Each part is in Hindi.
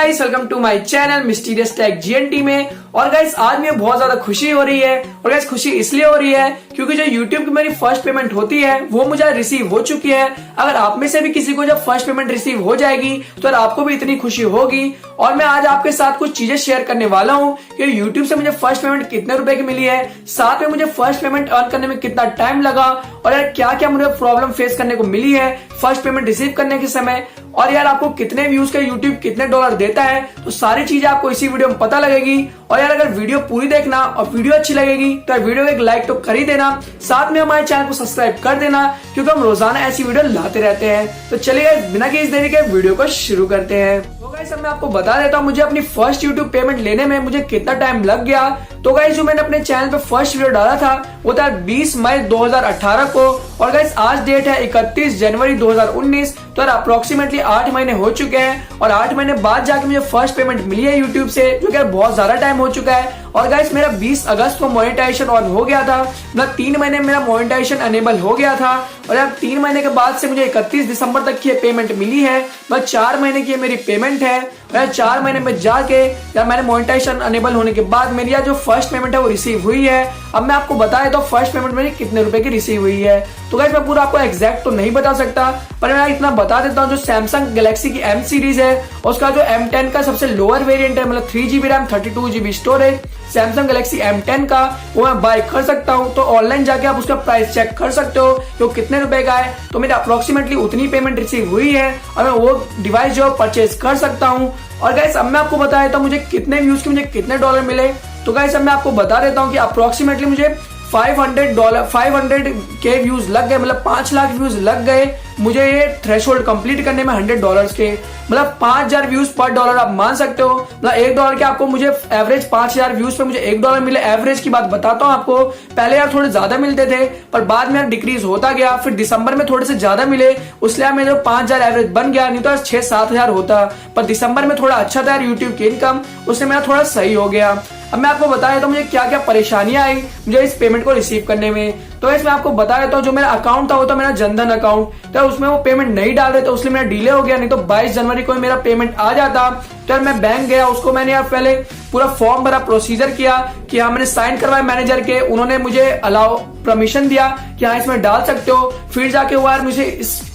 Guys, welcome to my channel mysterious tech GNT में। और गाइस आज मुझे बहुत ज्यादा खुशी हो रही है। और गाइस खुशी इसलिए हो रही है क्योंकि जो यूट्यूब की मेरी फर्स्ट पेमेंट होती है वो मुझे रिसीव हो चुकी है। अगर आप में से भी किसी को जब फर्स्ट पेमेंट रिसीव हो जाएगी तो आपको भी इतनी खुशी होगी। और मैं आज आपके साथ कुछ चीजें शेयर करने वाला हूँ कि यूट्यूब से मुझे फर्स्ट पेमेंट कितने रुपए की मिली है, साथ में मुझे फर्स्ट पेमेंट अर्न करने में कितना टाइम लगा, और यार क्या क्या मुझे प्रॉब्लम फेस करने को मिली है फर्स्ट पेमेंट रिसीव करने के समय, और यार आपको कितने व्यूज का यूट्यूब कितने डॉलर देता है। तो सारी चीजें आपको इसी वीडियो में पता लगेगी। और यार अगर वीडियो पूरी देखना और वीडियो अच्छी लगेगी तो यार वीडियो को एक लाइक तो कर ही देना, साथ में हमारे चैनल को सब्सक्राइब कर देना क्योंकि हम रोजाना ऐसी वीडियो लाते रहते हैं। तो चलिए बिना किसी देरी के वीडियो को शुरू करते हैं। तो गाइस मैं आपको बता देता हूँ मुझे अपनी फर्स्ट यूट्यूब पेमेंट लेने में मुझे कितना टाइम लग गया। तो गाइस जो मैंने अपने चैनल पे फर्स्ट वीडियो डाला था वो था 20 मई 2018 को, और गाइस आज डेट है 31 जनवरी 2019। तो यार अप्रोक्सीमेटली 8 महीने हो चुके हैं और 8 महीने बाद जाके मुझे फर्स्ट पेमेंट मिली है यूट्यूब से, जो कि बहुत ज्यादा टाइम हो चुका है। और गाइस मेरा 20 अगस्त को मोनेटाइजेशन ऑन हो गया था, मतलब 3 महीने मेरा मोनेटाइजेशन अनेबल हो गया था। और यार 3 महीने के बाद से मुझे 31 दिसंबर तक की पेमेंट मिली है, मतलब 4 महीने की मेरी पेमेंट है। यार 4 महीने में जाके यार मैंने मोनेटाइजेशन अनेबल होने के बाद मेरी यार जो फर्स्ट पेमेंट है वो रिसीव हुई है। अब मैं आपको बता देता हूँ फर्स्ट पेमेंट मेरी कितने रुपए की रिसीव हुई है। तो गाइस मैं पूरा आपको एग्जैक्ट तो नहीं बता सकता, पर मैं इतना बता देता हूँ जो सैमसंग गैलेक्सी की M सीरीज है उसका जो M10 का सबसे लोअर वेरिएंट है, मतलब 3GB RAM 32GB storage Samsung Galaxy M10 का, वो मैं बाय कर सकता हूँ। तो ऑनलाइन जाके आप उसका प्राइस चेक कर सकते हो कि वो कितने रुपए का है। तो मेरी अप्रोक्सीमेटली उतनी पेमेंट रिसीव हुई है और मैं वो डिवाइस जो परचेज कर सकता हूँ। और गाइस अब मैं आपको बता देता हूँ मुझे कितने व्यूज के मुझे कितने डॉलर मिले। तो गाइस अब मैं आपको बता देता हूँ कि अप्रोक्सीमेटली मुझे 500 के व्यूज लग गए, मतलब 5 लाख व्यूज लग गए मुझे ये थ्रेशोल्ड कंप्लीट करने में $100 के, मतलब 5000 व्यूज पर डॉलर आप मान सकते हो। मतलब $1 के आपको मुझे एवरेज 5000 व्यूज पे मुझे $1 मिले। एवरेज की बात बताता हूँ आपको, पहले यार थोड़े ज्यादा मिलते थे पर बाद में यार डिक्रीज होता गया, फिर दिसंबर में थोड़े से ज्यादा मिले उसलिए मेरे 5000 एवरेज बन गया, नहीं तो 6-7 हजार होता। पर दिसंबर में थोड़ा अच्छा था यार यूट्यूब की इनकम, उससे मेरा थोड़ा सही हो गया। अब मैं आपको बता देता हूँ मुझे क्या क्या परेशानियां आई मुझे इस पेमेंट को रिसीव करने में। तो इसमें आपको बता देता हूँ जो मेरा अकाउंट था वो था मेरा जनधन अकाउंट, तो उसमें वो पेमेंट नहीं डाल रहे थे उसलिए मेरा डिले हो गया, नहीं तो 22 जनवरी को मेरा पेमेंट आ जाता। तो यार मैं बैंक गया, उसको मैंने यार पहले पूरा फॉर्म भरा, प्रोसीजर किया कि हाँ मैंने साइन करवाया मैनेजर के, उन्होंने मुझे अलाउ परमिशन दिया कि हाँ इसमें डाल सकते हो। फिर जाके हुआ यार मुझे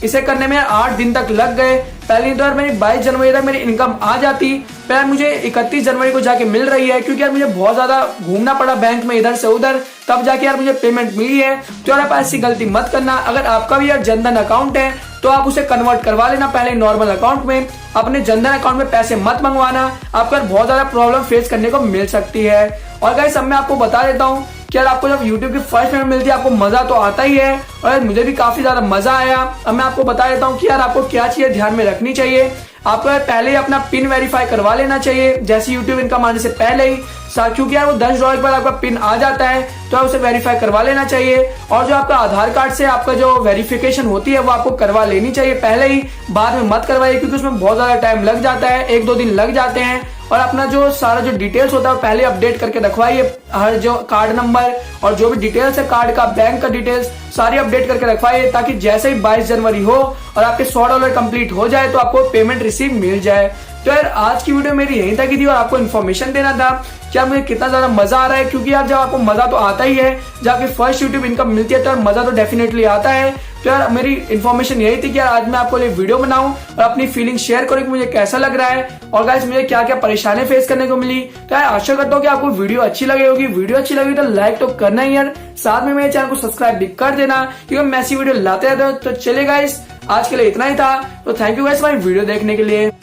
इसे करने में 8 दिन तक लग गए। पहले तो यार मेरी 22 जनवरी तक मेरी इनकम आ जाती, पर यार मुझे 31 जनवरी को जाके मिल रही है क्योंकि यार मुझे बहुत ज्यादा घूमना पड़ा बैंक में इधर से उधर, तब जाके यार मुझे पेमेंट मिली है। तो यार आप ऐसी गलती मत करना। अगर आपका भी यार जनधन अकाउंट है तो आप उसे कन्वर्ट करवा लेना पहले नॉर्मल अकाउंट में, अपने जनधन अकाउंट में पैसे मत मंगवाना, आपको बहुत ज्यादा प्रॉब्लम फेस करने को मिल सकती है। और गाइस अब मैं आपको बता देता हूँ कि यार आपको जब YouTube की फर्स्ट पेमेंट मिलती है आपको मजा तो आता ही है, और यार मुझे भी काफी ज्यादा मजा आया। अब मैं आपको बता देता हूँ कि यार आपको क्या चीजें ध्यान में रखनी चाहिए। आपको यार पहले ही अपना पिन वेरीफाई करवा लेना चाहिए जैसे YouTube इनकम आने से पहले ही, क्योंकि यार वो $10 के बाद आपका पिन आ जाता है तो आप उसे वेरीफाई करवा लेना चाहिए। और जो आपका आधार कार्ड से आपका जो वेरिफिकेशन होती है वो आपको करवा लेनी चाहिए पहले ही, बाद में मत करवाइए क्योंकि उसमें बहुत ज्यादा टाइम लग जाता है, 1-2 दिन लग जाते हैं। और अपना जो सारा जो डिटेल्स होता है पहले अपडेट करके रखवाइए, हर जो कार्ड नंबर और जो भी डिटेल्स है कार्ड का, बैंक का डिटेल्स सारी अपडेट करके रखवाइए, ताकि जैसे ही 22 जनवरी हो और आपके $100 कंप्लीट हो जाए तो आपको पेमेंट रिसीव मिल जाए। तो यार आज की वीडियो मेरी यहीं तक ही थी और आपको इन्फॉर्मेशन देना था क्या मुझे कितना ज्यादा मजा आ रहा है, क्योंकि यार जब आपको मजा तो आता ही है, जब आपकी फर्स्ट यूट्यूब इनकम मिलती है तो मजा तो डेफिनेटली आता है। तो यार मेरी इन्फॉर्मेशन यही थी कि यार आज मैं आपको लिए वीडियो बनाऊं और अपनी फीलिंग शेयर करूं कि मुझे कैसा लग रहा है और गाइस मुझे क्या क्या परेशानी फेस करने को मिली। तो यार आशा करता हूँ कि आपको वीडियो अच्छी लगी होगी। वीडियो अच्छी लगी तो लाइक तो करना ही यार, साथ में मेरे चैनल को सब्सक्राइब भी कर देना क्योंकि मैं ऐसी वीडियो लाते रहता हूँ। तो चलिए गाइस आज के लिए इतना ही था, तो थैंक यू गाइस हमारी वीडियो देखने के लिए।